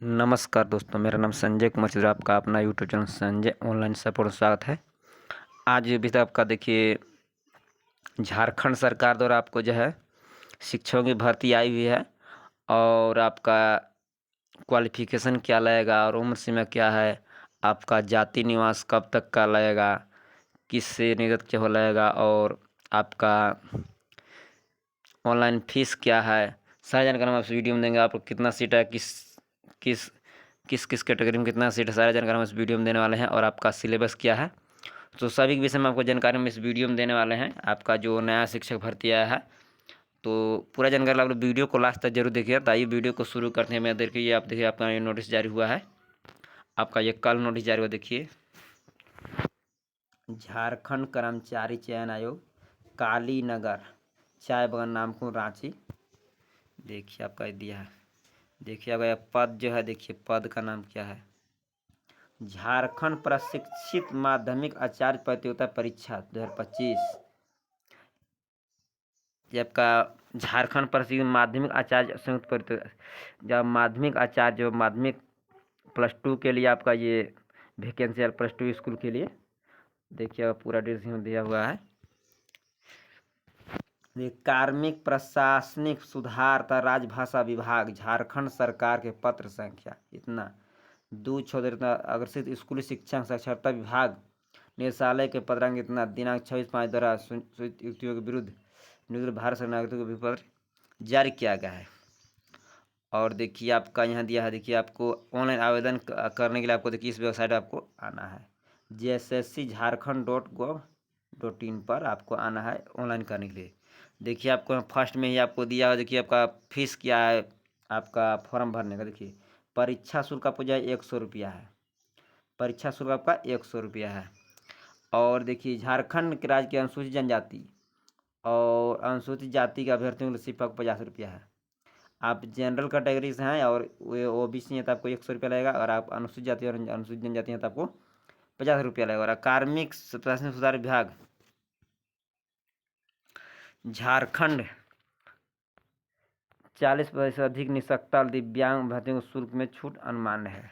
नमस्कार दोस्तों, मेरा नाम संजय कुमार चित्रा, आपका अपना YouTube channel Sanjay online support स्वागत है। आज भी तो आपका देखिए झारखंड सरकार द्वारा आपको जो है शिक्षकों की भर्ती आई हुई है और आपका क्वालिफिकेशन क्या लगेगा और उम्र सीमा क्या है, आपका जाति निवास कब तक का लगेगा, किससे नियुक्त हो लगेगा और आपका ऑनलाइन फीस क्या है, सारी जानकारी हम इस वीडियो में देंगे। आपको कितना सीट है, किस किस किस किस कैटेगरी में कितना सीट है, सारी जानकारी हम इस वीडियो में देने वाले हैं और आपका सिलेबस क्या है, तो सभी के विषय में आपको जानकारी हम इस वीडियो में देने वाले हैं। आपका जो नया शिक्षक भर्ती आया है तो पूरा जानकारी आप लोग वीडियो को लास्ट तक जरूर देखिए। तो आइए वीडियो को शुरू करते हैं। मैं देखिए ये आप देखिए आपका ये नोटिस जारी हुआ है, आपका ये कल नोटिस जारी हुआ। देखिए झारखंड कर्मचारी चयन आयोग, काली नगर, चाय बगान, नामकुम, रांची। देखिए आपका दिया है, देखिए आपका पद जो है, देखिए पद का नाम क्या है, झारखंड प्रशिक्षित माध्यमिक आचार्य प्रतियोगिता परीक्षा 2025। ये आपका झारखंड प्रशिक्षित माध्यमिक आचार्य संयुक्त प्रतियोगिता, जब माध्यमिक आचार्य जो माध्यमिक +2 के लिए आपका ये वैकेंसी है, +2 स्कूल के लिए। देखिए पूरा डिटेल्स दिया हुआ है। ये कार्मिक प्रशासनिक सुधार तथा राजभाषा विभाग, झारखंड सरकार के पत्र संख्या इतना 2 अग्रसित स्कूली शिक्षा साक्षरता विभाग, निदेशालय के पत्रांक इतना, दिनांक 26/5 द्वारा युक्तियों के विरुद्ध नियुक्त भारत सरकार नागरिकों को पत्र जारी किया गया है। और देखिए आपका यहाँ दिया है, देखिए आपको ऑनलाइन आवेदन करने के लिए आपको देखिए इस वेबसाइट आपको आना है, JSSC झारखंड.gov.in पर आपको आना है ऑनलाइन करने के लिए। देखिए आपको फर्स्ट में ही आपको दिया है, देखिए आपका फीस क्या है, आपका फॉर्म भरने का। देखिए परीक्षा शुल्क आपको जो है 100 रुपया है, परीक्षा शुल्क आपका 100 रुपया है। और देखिए झारखंड के राज्य के अनुसूचित जनजाति और अनुसूचित जाति के अभ्यर्थियों के लिए सिर्फ आपको 50 रुपया है। आप जनरल कैटेगरी से हैं और OBC हैं तो आपको 100 रुपया लगेगा, और आप अनुसूचित जाति और अनुसूचित जनजाति हैं तो आपको 50 रुपया लगेगा। और कार्मिक प्रशासनिक सुधार विभाग झारखंड 40% अधिक निःशक्ता और दिव्यांग अभ्यर्थियों को शुल्क में छूट अनुमान है।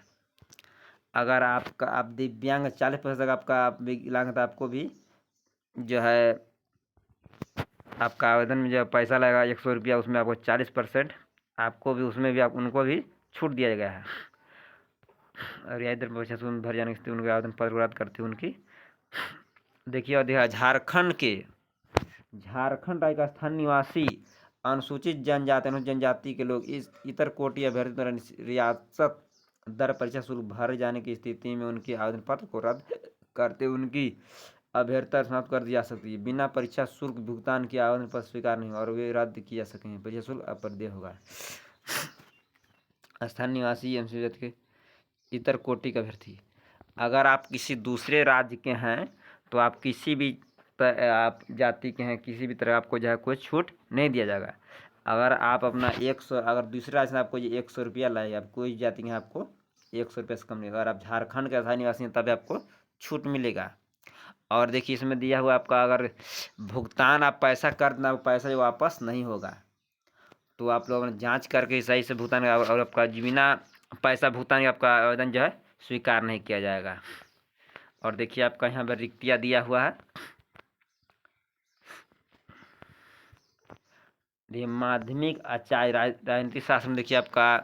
अगर आप दिव्यांग 40% तक आपका विकलांग तो आपको भी जो है आपका आवेदन में जो पैसा लगेगा 100 रुपया, उसमें आपको 40% आपको भी उसमें भी आप उनको भी छूट दिया गया है। और यह इधर परीक्षा शुल्क भर जाने की स्थिति उनके आवेदन पत्र रद्द करती उनकी। देखिए और देखा झारखंड राज्य का स्थानीय निवासी अनुसूचित जनजाति के लोग इस इतर कोटि अभ्यर्थी द्वारा रियासत दर परीक्षा शुल्क भर जाने की स्थिति में उनके आवेदन पत्र को रद्द करते उनकी अभ्यर्थता समाप्त कर दी जा सकती है। बिना परीक्षा शुल्क भुगतान के आवेदन पत्र स्वीकार नहीं और वे रद्द किए जा सकेंगे। परीक्षा शुल्क अप्रदेय होगा। स्थानीय निवासी अनुसूचित के इतर कोटि का अभ्यर्थी, अगर आप किसी दूसरे राज्य के हैं तो आप किसी भी आप जाति के हैं, किसी भी तरह आपको जो है कोई छूट नहीं दिया जाएगा। अगर आप अपना 100, अगर दूसरे राज्य से आपको ये 100 रुपया लगेगा, आप कोई जाति के हैं आपको 100 रुपये से कम नहीं। अगर आप झारखंड के स्थानीय निवासी हैं तब आपको छूट मिलेगा। और देखिए इसमें दिया हुआ आपका अगर भुगतान आप पैसा कर देना, पैसा जो वापस नहीं होगा, तो आप लोगों ने जांच करके सही से भुगतान और आपका बिना पैसा भुगतान आपका आवेदन जो है स्वीकार नहीं किया जाएगा। और देखिए आपका यहाँ पर रिक्तियाँ दिया हुआ है। देखिए माध्यमिक आचार्य राजनीति शास्त्र, देखिए आपका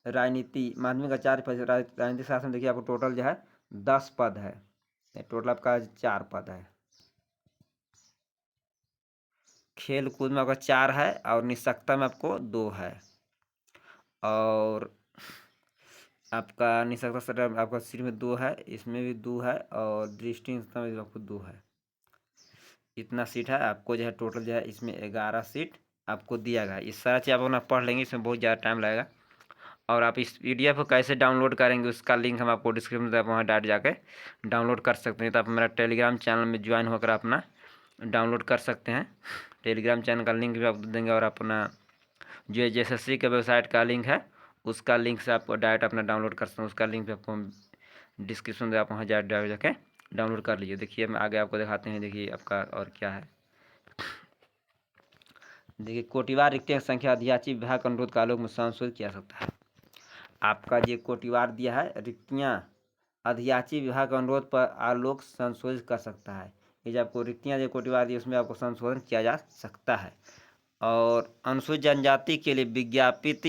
राजनीति माध्यमिक आचार्य राजनीति शास्त्र, देखिए आपको टोटल जो है 10 पद है, टोटल आपका 4 पद है। खेल कूद में आपका 4 है और निःशक्ता में आपको 2 है। और आपका निःशक्ता सर आपका सिर में 2 है, इसमें भी 2 है, और दृष्टि में आपको 2 है। इतना सीट है आपको जो है टोटल जो है इसमें 11 सीट आपको दिया गया है। इस सारा चीज़ आप अपना पढ़ लेंगे, इसमें बहुत ज़्यादा टाइम लगेगा। और आप इस PDF को कैसे डाउनलोड करेंगे उसका लिंक हम आपको डिस्क्रिप्शन में, आप वहाँ डायरेक्ट जाके डाउनलोड कर सकते हैं। तो आप मेरा टेलीग्राम चैनल में ज्वाइन होकर अपना डाउनलोड कर सकते हैं। टेलीग्राम चैनल का लिंक भी आपको देंगे, और अपना जो JSSC के वेबसाइट का लिंक है उसका लिंक से आपको डायरेक्ट अपना डाउनलोड कर सकते हैं। उसका लिंक भी आपको डिस्क्रिप्शन में, आप वहाँ डायरेक्ट जाके डाउनलोड कर लीजिए। देखिए हम आगे आपको दिखाते हैं। देखिए आपका और क्या है, देखिए कोटिवार रिक्तियों की संख्या अधियाची विभाग के अनुरोध का आलोक में संशोधित किया सकता है। आपका जो कोटिवार दिया है, रिक्तियाँ अधियाची विभाग के अनुरोध पर आलोक संशोधित कर सकता है। ये जो आपको रिक्तियाँ जो कोटिवार दी उसमें आपको संशोधन किया जा सकता है। और अनुसूचित जनजाति के लिए विज्ञापित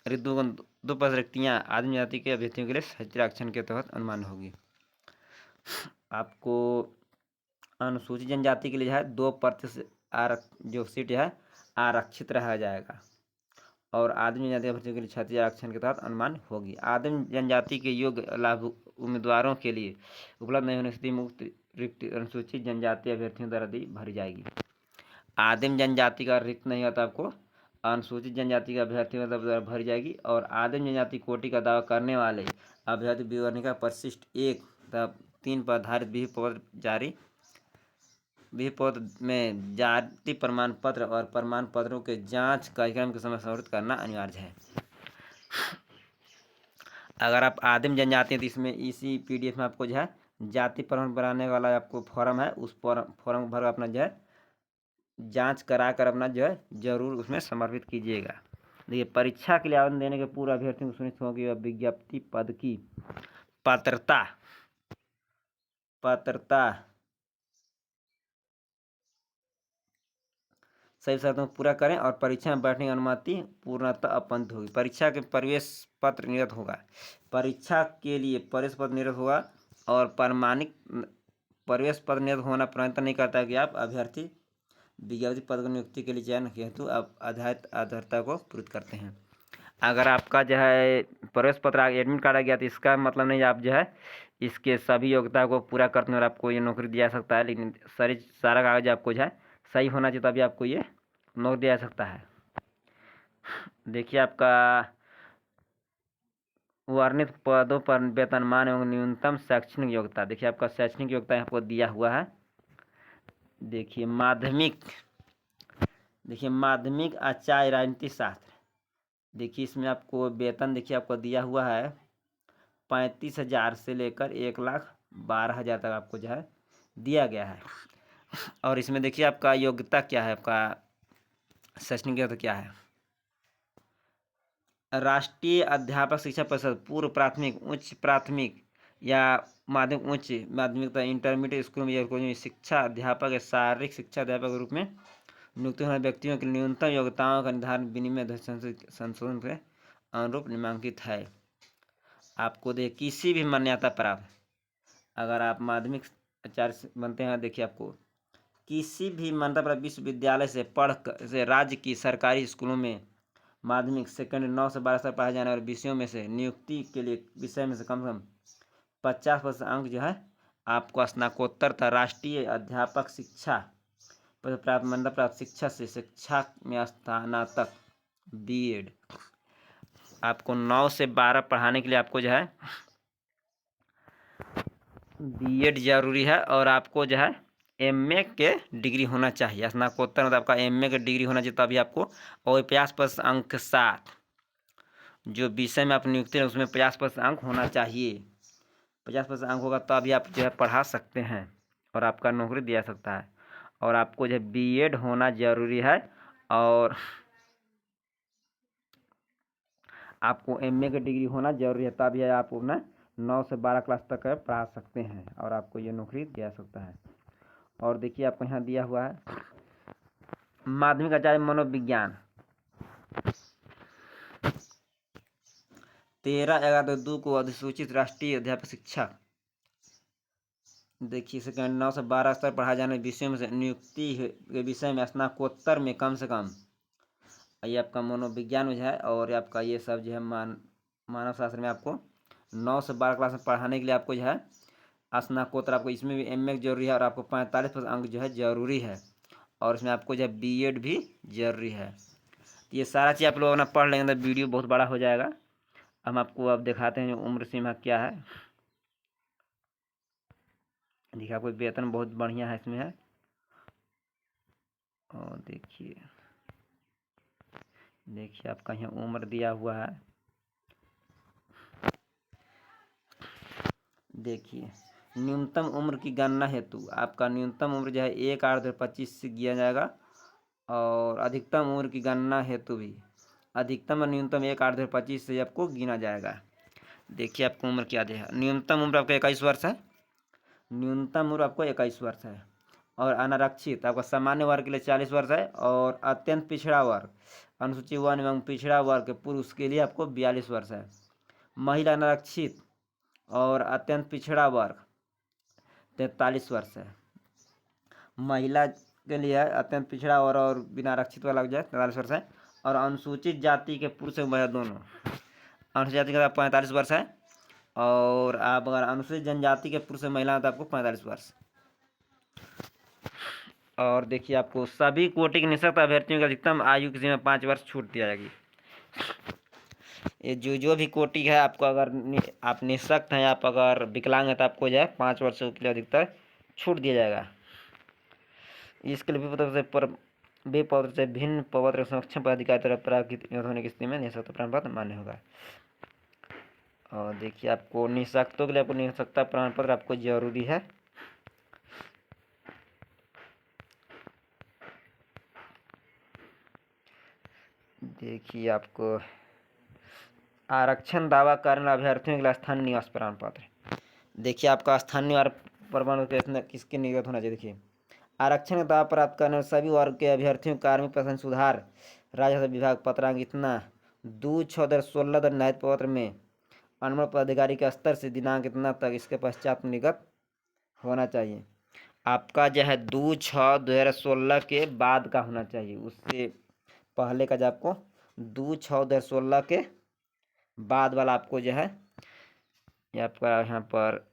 दो पद रिक्तियाँ आदिम जाति के अभ्यर्थियों के लिए सचित्र आरक्षण के तहत अनुमान होगी। आपको अनुसूचित जनजाति के लिए जो है 2% जो सीट है आरक्षित रहा जाएगा और आदिम जनजाति अभ्यर्थियों के लिए क्षत्रिय आरक्षण के तहत अनुमान होगी। आदिम जनजाति के योग्य लाभ उम्मीदवारों के लिए उपलब्ध नहीं होने स्थिति मुक्त रिक्त अनुसूचित जनजाति अभ्यर्थियों द्वारा दी भरी जाएगी। आदिम जनजाति का रिक्त नहीं होता आपको अनुसूचित जनजाति के अभ्यर्थियों द्वारा भरी जाएगी। और आदिम जनजाति कोटि का दावा करने वाले अभ्यर्थी विवरणिका परिशिष्ट 1 तथा 3 पर आधारित विधि पद में जाति प्रमाण पत्र और प्रमाण पत्रों के जांच कार्यक्रम के समय समर्पित करना अनिवार्य है। अगर आप आदिम जनजाति हैं तो इसमें इसी PDF में आपको जो है जाति प्रमाण बनाने वाला आपको फॉर्म है, उस फॉर्म भर अपना जो है जांच करा कर अपना जो है जरूर उसमें समर्पित कीजिएगा। देखिए, परीक्षा के लिए आवेदन देने के पूर्व अभ्यर्थियों को सुनिश्चित होगी वह विज्ञप्ति पद की पात्रता सही शर्तों को पूरा करें और परीक्षा में बैठने की अनुमति पूर्णतः अपंत होगी। परीक्षा के प्रवेश पत्र निर्गत होगा। परीक्षा के लिए प्रवेश पत्र निर्गत होगा और प्रमाणिक प्रवेश पत्र निर्गत होना प्रमाणित नहीं करता है कि आप अभ्यर्थी विज्ञप्ति पद की नियुक्ति के लिए चयन हेतु आप आधारिता को पूरित करते हैं। अगर आपका जो है प्रवेश पत्र एडमिट कार्ड आ गया तो इसका मतलब नहीं आप जो है इसके सभी योग्यता को पूरा करते हैं और आपको ये नौकरी दिया सकता है, लेकिन सारा कागज आपको जो है सही होना चाहिए तभी आपको ये नौकरी दिया जा सकता है। देखिए, आपका वर्णित पदों पर वेतनमान एवं न्यूनतम शैक्षणिक योग्यता। देखिए, आपका शैक्षणिक योग्यता आपको दिया हुआ है। देखिए, माध्यमिक आचार्य राजनीति शास्त्र। देखिए, इसमें आपको वेतन देखिए आपको दिया हुआ है 35,000 से लेकर 1,12,000 तक आपको जो है दिया गया है। और इसमें देखिए आपका योग्यता क्या है, आपका शैक्षणिक योग्यता क्या है। राष्ट्रीय अध्यापक शिक्षा परिषद पूर्व प्राथमिक, उच्च प्राथमिक या माध्यमिक, उच्च माध्यमिक तथा इंटरमीडिएट स्कूल में शिक्षा अध्यापक या शारीरिक शिक्षा अध्यापक के रूप में नियुक्त होने व्यक्तियों की न्यूनतम योग्यताओं का निर्धारण विनिमय संशोधन के अनुरूप नामांकित है। आपको देखिए किसी भी मान्यता प्राप्त अगर आप माध्यमिक आचार्य बनते हैं, देखिए आपको किसी भी मान्यता प्राप्त विश्वविद्यालय से पढ़कर से राज्य की सरकारी स्कूलों में माध्यमिक सेकेंडरी 9 से 12 तक पढ़ाए जाने वाले विषयों में से नियुक्ति के लिए विषय में से कम 50% अंक जो है आपको स्नातकोत्तर तथा राष्ट्रीय अध्यापक शिक्षा प्राप्त मान्यता प्राप्त शिक्षा से शिक्षा में स्नातक BEd आपको 9 से 12 पढ़ाने के लिए आपको जो है BEd जरूरी है। और आपको जो है MA के डिग्री होना चाहिए। स्नातकोत्तर मतलब आपका MA के डिग्री होना चाहिए तभी आपको। और 50% अंक साथ जो विषय में आप नियुक्ति है उसमें 50% अंक होना चाहिए। 50% अंक होगा तभी आप जो है पढ़ा सकते हैं और आपका नौकरी दिया सकता है। और आपको जो है BEd होना जरूरी है और आपको MA की डिग्री होना जरूरी है तभी आप अपना 9 से 12 क्लास तक पढ़ा सकते हैं और आपको ये नौकरी दिया सकता है। और देखिए आपको यहाँ दिया हुआ है माध्यमिक आचार्य मनोविज्ञान 13/11/2 को अधिसूचित राष्ट्रीय अध्यापक शिक्षा। देखिए, सेकेंड 9 से 12 स्तर पढ़ाए जाने विषयों में से नियुक्ति के विषय में स्नातकोत्तर में कम से कम ये आपका मनोविज्ञान में है। और आपका ये सब जो है मानव शास्त्र में आपको 9 से 12 क्लास में पढ़ाने के लिए आपको जो है स्नातकोत्तर आपको इसमें भी MA जरूरी है और आपको 45% अंक जो है जरूरी है। और इसमें आपको जो है BEd भी जरूरी है। ये सारा चीज़ आप लोग अपना पढ़ लेंगे तो वीडियो बहुत बड़ा हो जाएगा। हम आपको अब दिखाते हैं उम्र सीमा क्या है। देखिए, आपको वेतन बहुत बढ़िया है इसमें है। और देखिए आपका यहाँ उम्र दिया हुआ है। देखिए, न्यूनतम उम्र की गणना हेतु आपका न्यूनतम उम्र जो है 1/8/25 से किया जाएगा और अधिकतम उम्र की गणना हेतु भी अधिकतम और न्यूनतम 1/8/2025 से आपको गिना जाएगा। देखिए आपको उम्र क्या दिया है। न्यूनतम उम्र आपका 21 वर्ष है। न्यूनतम उम्र आपको 21 वर्ष है। और अनारक्षित आपका सामान्य वर्ग के लिए 40 वर्ष है। और अत्यंत पिछड़ा वर्ग अनुसूची 1 एवं पिछड़ा वर्ग पुरुष के लिए आपको 42 वर्ष है। महिला अनारक्षित और अत्यंत पिछड़ा वर्ग 43 वर्ष है। महिला के लिए अत्यंत पिछड़ा और बिना आरक्षित वाला जो है 43 वर्ष है। और अनुसूचित जाति के पुरुष एवं महिला दोनों, अनुसूचित जाति का 45 वर्ष है। और आप अगर अनुसूचित जनजाति के पुरुष महिला हैं तो आपको 45 वर्ष। और देखिए आपको सभी कोटि के निःशक्त अभ्यर्थियों की अधिकतम आयु की सीमा 5 वर्ष छूट दी जाएगी। ये जो भी कोटि है आपको, अगर आप निःशक्त हैं, आप अगर विकलांग हैं तो आपको जो है 5 वर्षों के लिए अधिकतर छूट दिया जाएगा। इसके लिए विपत्र से भिन्न प्रपत्र सक्षम पदाधिकारी द्वारा प्राकृत होने की स्थिति में निःशक्त प्रमाण पत्र मान्य होगा। और देखिए आपको निःशक्तों के लिए आपको निःशक्तता प्रमाण पत्र आपको जरूरी है। देखिए आपको आरक्षण दावा करने वाले अभ्यर्थियों के लिए स्थानीय निवास प्रमाण पत्र। देखिए आपका स्थानीय निवास प्रमाण पत्र किसके निर्गत होना चाहिए। देखिए आरक्षण का दावा प्राप्त करने वाले सभी वर्ग के अभ्यर्थियों कार्मिक प्रशासन सुधार राजस्व विभाग पत्रांक इतना 2/6/2016 निर्धारित पत्र में अनुमोदन पदाधिकारी के स्तर से दिनांक इतना तक इसके पश्चात निर्गत होना चाहिए। आपका जो है 2/6/2016 के बाद का होना चाहिए। उससे पहले का जो आपको 2/6/2016 के बाद वाला आपको जो है आपका यहाँ पर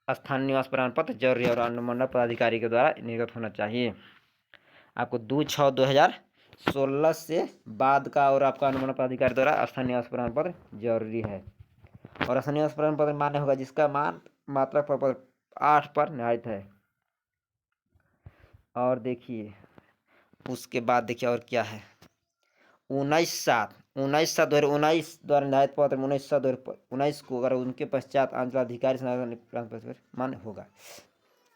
स्थानीय निवास प्रमाण पत्र जरूरी है और अनुमंडल पदाधिकारी के द्वारा निर्गत होना चाहिए। आपको 2/6/2016 से बाद का और आपका अनुमंडल पदाधिकारी द्वारा स्थानीय निवास प्रमाण पत्र जरूरी है। और स्थानीय निवास प्रमाण पत्र मान्य होगा जिसका मान मात्रा पर 8 पर निर्धारित है। और देखिए उसके बाद देखिए और क्या है। 19/7/2019 द्वारा निर्धारित पत्र 19/7/2019 को अगर उनके पश्चात अंचलाधिकारी मान्य होगा।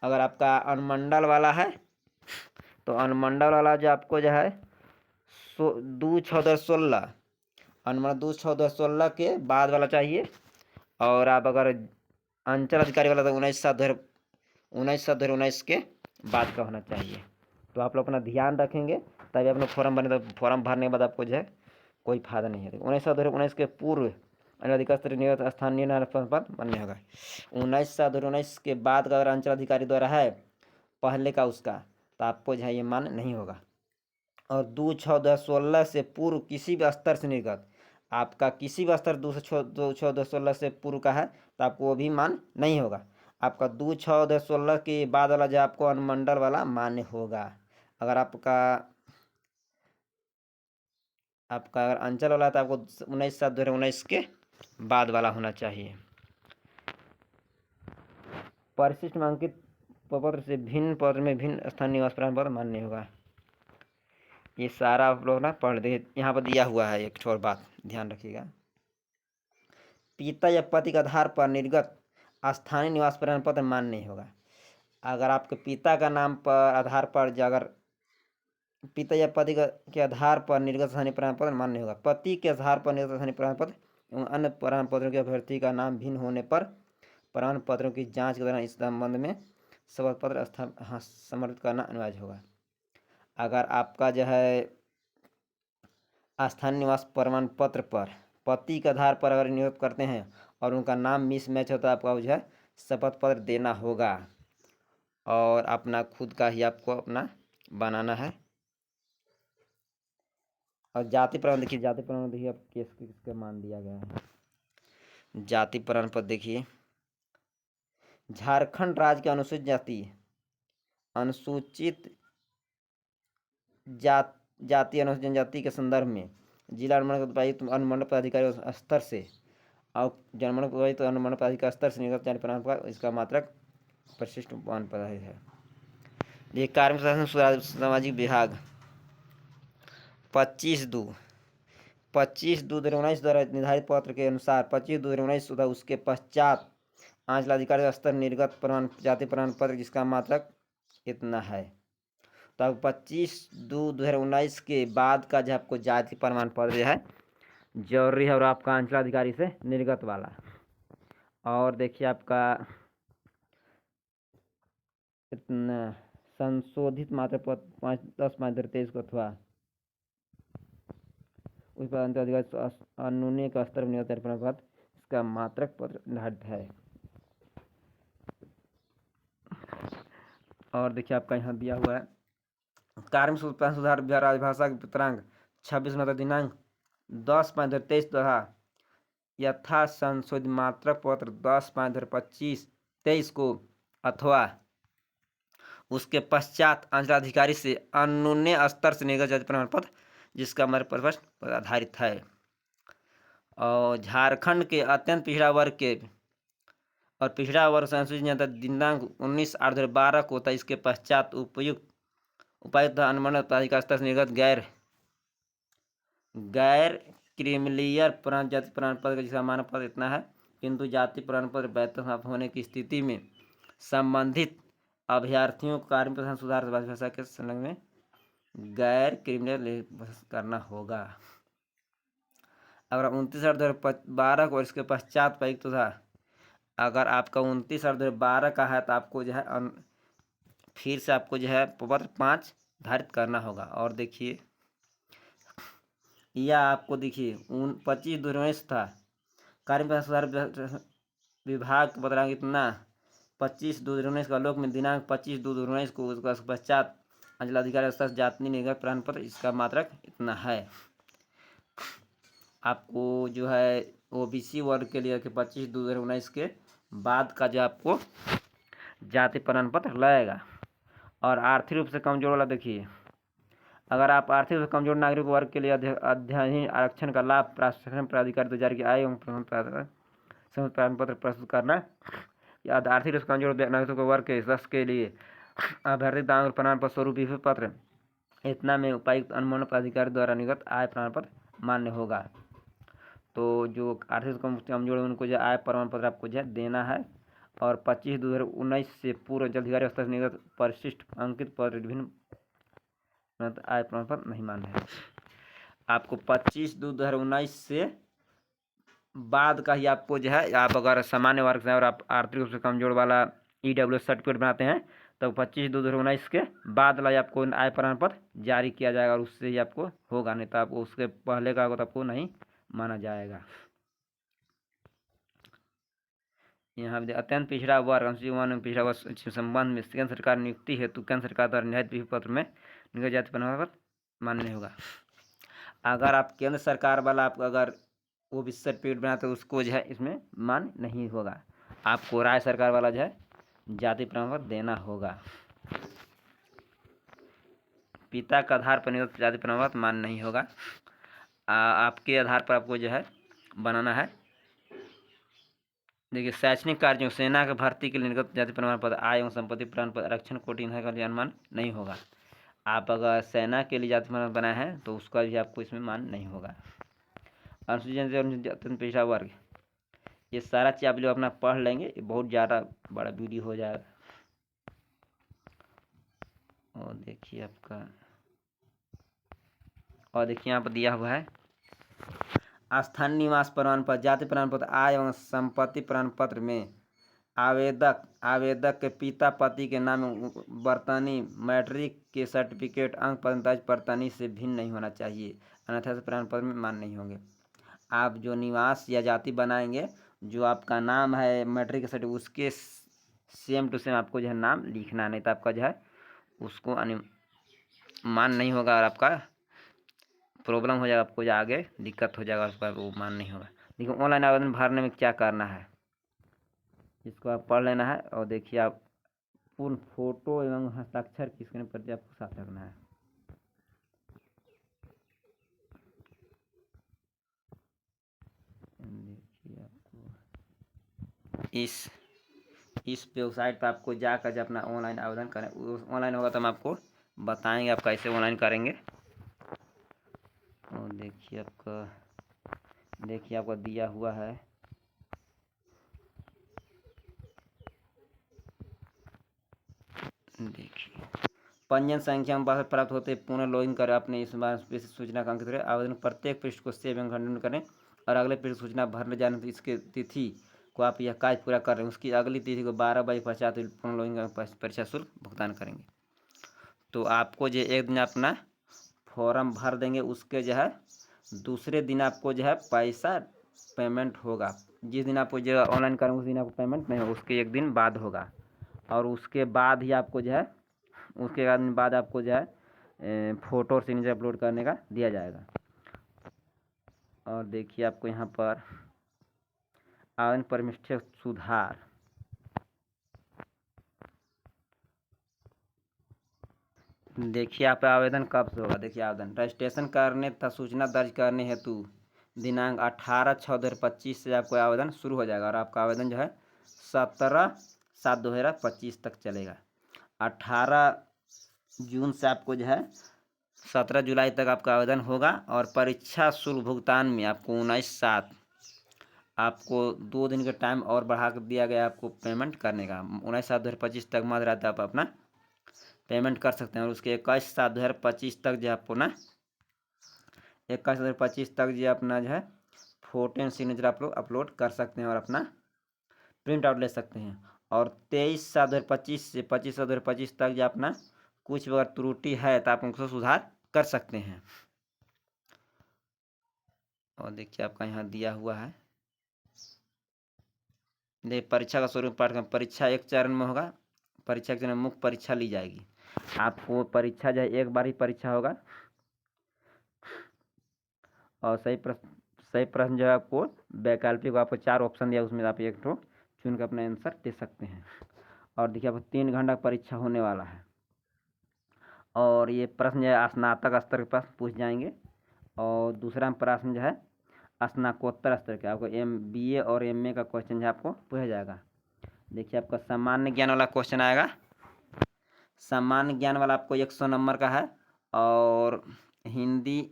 अगर आपका अनुमंडल वाला है तो अनुमंडल वाला जो आपको जो है 2/6/2016 अनुमंडल 2/6/2016 के बाद वाला चाहिए। और आप अगर अंचल अधिकारी वाला तो 19/7/2019 के बाद का होना चाहिए। तो आप लोग अपना ध्यान रखेंगे तभी अपना फॉर्म बने। तो फॉर्म भरने के बाद आपको जो है कोई फायदा नहीं है। 19/7/2019 के पूर्व अधिकारी नियुक्त स्थानीय पद मान्य होगा। 19/7/2019 के बाद का अगर अंचल अधिकारी द्वारा है पहले का उसका तो आपको जो है ये मान्य नहीं होगा। और 2/6/2016 से पूर्व किसी भी स्तर से निर्गत आपका किसी भी स्तर 2/6/2016 से पूर्व का है तो आपको वो भी मान्य नहीं होगा। आपका 2/6/2016 के बाद वाला जो आपको अनुमंडल वाला मान्य होगा। अगर आपका अगर अंचल वाला है तो आपको 19/7/2019 के बाद वाला होना चाहिए। परिशिष्ट में अंकित प्रपत्र से भिन्न पत्र में भिन्न स्थानीय निवास प्रमाण पत्र मान्य होगा। ये सारा आप लोग ना पढ़ दे। यहाँ पर दिया हुआ है एक और बात ध्यान रखिएगा। पिता या पति के आधार पर निर्गत स्थानीय निवास प्रमाण पत्र मान्य नहीं होगा। अगर आपके पिता का नाम पर आधार पर अगर पिता या पति के आधार पर निर्गत स्थानीय प्रमाण पत्र मान्य होगा। पति के आधार पर निर्गत स्थानीय प्रमाण पत्र एवं अन्य प्रमाण पत्रों के अभ्यर्थी का नाम भिन्न होने पर प्रमाण पत्रों की जांच के दौरान इस संबंध में शपथ पत्र समर्पित करना अनिवार्य होगा। अगर आपका जो है स्थानीय निवास प्रमाण पत्र पर पति के आधार पर अगर नियुक्त करते हैं और उनका नाम मिसमैच हो तो आपका जो है शपथ पत्र देना होगा और अपना खुद का ही आपको अपना बनाना है। और जाति प्रमाण देखिए, जाति प्रमाण देखिए अब किसका मान दिया गया है। जाति प्रमाण पत्र देखिए झारखंड राज्य के अनुसूचित जाति अनुसूचित जनजाति के संदर्भ में जिला अनुमंडल पदाधिकारी स्तर से और जनमंडल तो अनुमंडल पदाधिकारी स्तर से निर्गत प्रमाण पत्र इसका मात्रक परिशिष्ट प्रमाण पत्र है। ये कार्मिक प्रशासन सामाजिक विभाग 25/2/2019 द्वारा निर्धारित पत्र के अनुसार 25/2/2019 तथा उसके पश्चात अंचलाधिकारी स्तर निर्गत प्रमाण जाति प्रमाण पत्र जिसका मात्रक इतना है। तो 25/2/2019 के बाद का जो आपको जाति प्रमाण पत्र है जरूरी है और आपका अंचलाधिकारी से निर्गत वाला। और देखिए आपका इतना संशोधित मात्रा पद 5-10-23 को अथवा उस पर अंचलाधिकारी अनुन्य का स्तर निर्धारित इसका मात्रक पत्र निर्धारित है। और देखिए आपका यहाँ दिया हुआ है कार्मिक उत्पादन सुधार बिहार राजभाषा के वितरांक 26 दिनांक 10/23 तथा यथा संशोधित मात्रक पत्र 10/25-23 को अथवा उसके पश्चात अंचलाधिकारी से अनुन्य स्तर से निर्गत जाति प्रमाण पत्र जिसका हमारे प्रश्न पर आधारित है। और झारखंड के अत्यंत पिछड़ा वर्ग के और पिछड़ा वर्ग संसूचित जनता दिनांक 19/8/2012 को था। इसके पश्चात उपायुक्त अनुमंडल पदाधिकारी स्तर से निर्गत गैर क्रीमिलियर प्रमाण जाति प्रमाण पत्र जिसका मानक पत्र इतना है, किंतु जाति प्रमाण पत्र वैधता समाप्त होने की स्थिति में संबंधित अभ्यर्थियों को कार्मिक प्रशासन सुधार भाषा के संलग्न में गैर क्रिमिनल करना होगा। अगर 29/8/2012 को इसके पश्चात प्रयुक्त था, अगर आपका 29/8/2012 का है तो आपको जो है फिर से आपको जो है पत्र 5 धारित करना होगा। और देखिए यह आपको देखिए 25/2/19 था। कार्मिक सुधार विभाग का पत्रांक इतना 25/2/19 का लोक में दिनांक 25/2/19 को उसका पश्चात अंचलाधिकारी स्तर जाति निर्गत प्रमाण पत्र इसका मात्रक इतना है। आपको जो है ओबीसी वर्ग के लिए 25/2/19 के बाद का जो आपको जाति प्रमाण पत्र लगेगा। और आर्थिक रूप से कमजोर वाला देखिए, अगर आप आर्थिक रूप से कमजोर नागरिक वर्ग के लिए अध्ययन आरक्षण का लाभ प्रशासन प्राधिकारी द्वारा जारी किया आय एवं प्रमाण पत्र प्रस्तुत करना या आर्थिक रूप से कमजोर नागरिकों वर्ग के सदस्य के लिए अभ्यर्थी दान प्रमाण पत्र स्वरूप विभिन्न पत्र इतना में उपायुक्त अनुमंडल पदाधिकारी द्वारा निर्गत आय प्रमाण पत्र मान्य होगा। तो जो आर्थिक कमजोर उनको जो आय प्रमाण पत्र आपको जो देना है। और 25/2/19 से पूर्व जलाधिकारी स्तर से निर्गत परिशिष्ट अंकित पत्र विभिन्न आय प्रमाण पत्र नहीं मान्य है। आपको 25/2/19 से बाद का ही आपको जो है, आप अगर सामान्य वर्ग से और आप आर्थिक रूप से कमजोर वाला EWS सर्टिफिकेट बनाते हैं तो 25/2/19 के बाद ला आपको आय प्रमाण पत्र जारी किया जाएगा और उससे ही आपको होगा, नहीं तो आपको उसके पहले का होगा तो आपको नहीं माना जाएगा। यहाँ अत्यंत पिछड़ा वर्ग पिछड़ा वर्ग संबंध में केंद्र सरकार नियुक्ति हेतु केंद्र सरकार द्वारा निर्धारित विभिन्न पत्र में निर्गत जाति प्रमाण पत्र मान्य नहीं होगा। अगर आप केंद्र सरकार वाला आप अगर ओबीसी सर्टिफिकेट बनाते तो उसको जो है इसमें मान्य नहीं होगा। आपको राज्य सरकार वाला जो है जाति प्रमाण पत्र देना होगा। पिता का आधार पर निर्गत जाति प्रमाण पत्र मान्य नहीं होगा। आपके आधार पर आपको जो है बनाना है। देखिए शैक्षणिक कार्यों सेना के भर्ती के लिए निर्गत जाति प्रमाण पत्र आय एवं संपत्ति प्रमाण पत्र आरक्षण कोटि का अनुमान नहीं होगा। आप अगर सेना के लिए जाति प्रमाण बनाए हैं तो उसका भी आपको इसमें मान नहीं होगा। अनुसूचित अत्यंत पिछड़ा वर्ग, ये सारा चीज आप लोग अपना पढ़ लेंगे, ये बहुत ज़्यादा बड़ा वीडियो हो जाएगा। और देखिए आपका और देखिए यहाँ पर दिया हुआ है स्थानीय निवास प्रमाण पत्र जाति प्रमाण पत्र आय एवं संपत्ति प्रमाण पत्र में आवेदक के पिता पति के नाम वर्तनी मैट्रिक के सर्टिफिकेट अंक परंताज वर्तनी से भिन्न नहीं होना चाहिए, अन्यथा से प्रमाण पत्र में मान नहीं होंगे। आप जो निवास या जाति बनाएंगे, जो आपका नाम है मैट्रिक के सर्टिफिकेट उसके सेम टू सेम आपको जो है नाम लिखना, नहीं तो आपका जो है उसको मान नहीं होगा और आपका प्रॉब्लम हो जाएगा, आपको आगे दिक्कत हो जाएगा, उसका वो मान नहीं होगा। देखिए ऑनलाइन आवेदन भरने में क्या करना है, इसको आप पढ़ लेना है। और देखिए आप पूर्ण फोटो एवं हस्ताक्षर की स्क्रीन पर आपको साथ रखना है। देखिए आपको इस वेबसाइट पर आपको जाकर जब अपना ऑनलाइन आवेदन करें, ऑनलाइन होगा तो हम आपको बताएंगे आप कैसे ऑनलाइन करेंगे। और देखिए आपका दिया हुआ है देखिए पंजीयन संख्या में प्राप्त होते पुनः लॉगिन करें अपने इस बार सूचना का अंकित करें। आवेदन प्रत्येक पृष्ठ को सेव एवं खंडन करें और अगले पृष्ठ सूचना भरने जाने तो इसके तिथि को आप यह कार्य पूरा कर रहे हैं उसकी अगली तिथि को 12/50 पुनः लॉगिन कर परीक्षा शुल्क भुगतान करेंगे। तो आपको जो एक दिन अपना फॉर्म भर देंगे उसके जो है दूसरे दिन आपको जो है पैसा पेमेंट होगा। जिस दिन आपको जो ऑनलाइन करेंगे उस दिन आपको पेमेंट नहीं होगा, उसके एक दिन बाद होगा। और उसके बाद ही आपको जो है उसके दिन बाद आपको जो है फ़ोटो और सिग्नेचर अपलोड करने का दिया जाएगा। और देखिए आपको यहाँ पर आवेदन प्रविष्टि सुधार, देखिए आप आवेदन कब से होगा। देखिए आवेदन रजिस्ट्रेशन करने तथा सूचना दर्ज करने हेतु दिनांक 18/6/2025 से आपको आवेदन शुरू हो जाएगा और आपका आवेदन जो है 17/7/2025 तक चलेगा। 18 जून से आपको जो है 17 जुलाई तक आपका आवेदन होगा और परीक्षा शुल्क भुगतान में आपको 19/7 आपको 2 दिन का टाइम और बढ़ा कर दिया गया आपको पेमेंट करने का। 19/7/2025 तक मध्य रात आप अपना पेमेंट कर सकते हैं और उसके 21/7/2025 तक जो आपको ना 21/7/2025 तक जो अपना जो है फोटो एंड सिग्नेचर अपलोड कर सकते हैं और अपना प्रिंट आउट ले सकते हैं। और 23/7/2025 से 25/7/2025 तक जो अपना कुछ अगर त्रुटि है तो आप उनको सुधार कर सकते हैं। और देखिए आपका यहाँ दिया हुआ है, देखिए परीक्षा का स्वरूप पाठ्यक्रम परीक्षा एक चरण में होगा। परीक्षा के चरण में मुख्य परीक्षा ली जाएगी। आपको परीक्षा जो है एक बार ही परीक्षा होगा और सही प्रश्न जो है आपको वैकल्पिक आपको 4 ऑप्शन दिया उसमें आप एक ठो चुन कर अपना आंसर दे सकते हैं। और देखिए आपको 3 घंटा परीक्षा होने वाला है और ये प्रश्न जो है स्नातक स्तर के प्रश्न पूछ जाएंगे और दूसरा प्रश्न जो है स्नातकोत्तर स्तर के आपको MBA और MA का क्वेश्चन जो आपको पूछा जाएगा। देखिए आपका सामान्य ज्ञान वाला क्वेश्चन आएगा। सामान्य ज्ञान वाला आपको 100 नंबर का है और हिंदी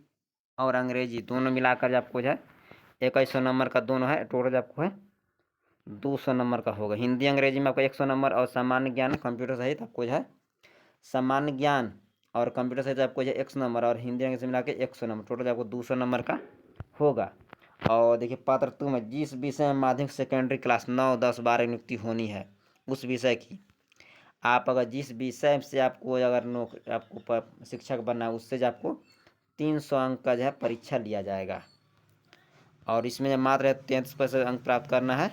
और अंग्रेजी दोनों मिलाकर आपको जो है 2100 नंबर का दोनों है, टोटल आपको है 200 नंबर का होगा। हिंदी अंग्रेजी में आपको 100 नंबर और सामान्य ज्ञान कंप्यूटर सहित आपको जो है सामान्य ज्ञान और कंप्यूटर सहित आपको जो 100 नंबर और हिंदी अंग्रेजी मिला के 100 नंबर, टोटल आपको 200 नंबर का होगा। और देखिए पात्र 2 में जिस विषय में माध्यमिक सेकेंडरी क्लास 9, 10, 12 नियुक्ति होनी है उस विषय की, आप अगर जिस विषय से आपको अगर आपको शिक्षक बनना है उससे जो आपको 300 अंक का जो है परीक्षा लिया जाएगा और इसमें मात्र 33% अंक प्राप्त करना है।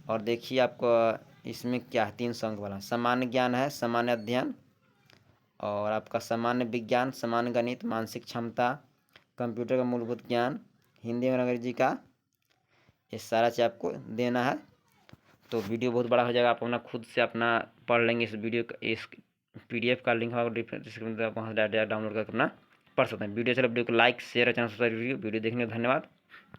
और देखिए आपको इसमें क्या है 300 अंक वाला सामान्य ज्ञान है, सामान्य अध्ययन और आपका सामान्य विज्ञान, सामान्य गणित, मानसिक क्षमता, कंप्यूटर का मूलभूत ज्ञान, हिंदी और अंग्रेजी का, ये सारा चीज़ आपको देना है। तो वीडियो बहुत बड़ा हो जाएगा, आप अपना खुद से अपना पढ़ लेंगे इस वीडियो का। इस PDF का लिंक होगा डिस्क्रिप्शन में, आप वहाँ डायरेक्ट डाउनलोड करके अपना पढ़ सकते हैं। वीडियो चलो वीडियो को लाइक शेयर और चैनल सब्सक्राइब वीडियो देखने का धन्यवाद।